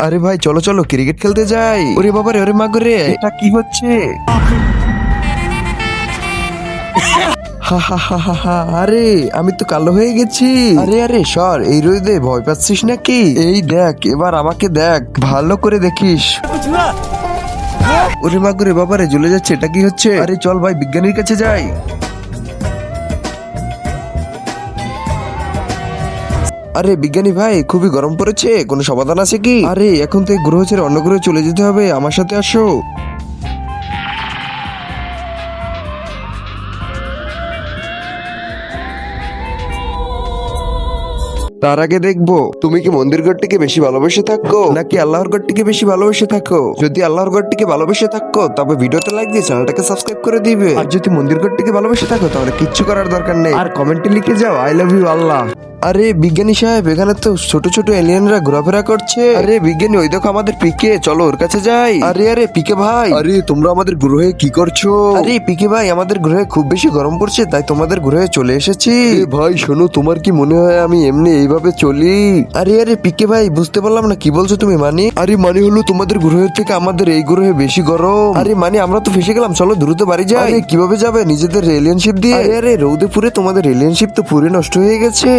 আরে ভাই চলো চলো ক্রিকেট খেলতে যাই। ওরে বাবা রে, ওরে মা রে, এটা কি হচ্ছে? হা হা হা হা হা, আরে আমি তো কালো হয়ে গেছি। আরে আরে সর, এই রোদে ভয় পাচ্ছিস নাকি? এই দেখ, এবার আমাকে দেখ, ভালো করে দেখিস। ওরে মা রে, বাবা রে, জ্বলে যাচ্ছে, এটা কি হচ্ছে? আরে চল ভাই বিজ্ঞানীর কাছে যাই। আরে বিজ্ঞানী ভাই, খুবই গরম পড়েছে, কোনো সমাধান আছে কি? আরে এখন তো এই গ্রহ ছেড়ে অন্য গ্রহে চলে যেতে হবে, আমার সাথে আসো। তার আগে দেখবো তুমি কি মন্দির ঘরটিকে বেশি ভালোবেসে থাকো নাকি আল্লাহর ঘরটিকে বেশি ভালোবেসে থাকো। যদি আল্লাহর ঘরটিকে ভালোবেসে থাকো তবে ভিডিওতে লাইক দিয়ে চ্যানেলটাকে সাবস্ক্রাইব করে দিবে। আর যদি মন্দির ঘরটিকে ভালোবেসে থাকো তাহলে কিচ্ছু করার দরকার নেই, আর কমেন্টে লিখে যাও আই লাভ ইউ আল্লাহ। আরে বিজ্ঞানী সাহেব, এখানে তো ছোট ছোট এলিয়েনরা ঘোরাফেরা করছে। আরে বিজ্ঞানী, ওই দেখো আমাদের পিকে, চলো ওর কাছে যাই। আরে আরে পিকে ভাই, আরে তোমরা আমাদের গ্রহে কি করছো? আরে পিকে ভাই, আমাদের গ্রহে খুব বেশি গরম পড়ছে, তাই তোমাদের গ্রহে চলে এসেছি। ভাই শোনো, তোমার কি মনে হয় আমি এমনি এইভাবে চলি? আরে আরে পিকে ভাই, বুঝতে পারলাম না কি বলছো তুমি। মানে আরে মানে হলো তোমাদের গ্রহের থেকে আমাদের এই গ্রহে বেশি গরম। আরে মানে আমরা তো ফেসে গেলাম, চলো দ্রুত বাড়ি যাই। আরে কিভাবে যাবে? নিজেদের এলিয়েনশিপ দিয়ে। আরে আরে রৌদে পুরে তোমাদের এলিয়েনশিপ তো পুরে নষ্ট হয়ে গেছে।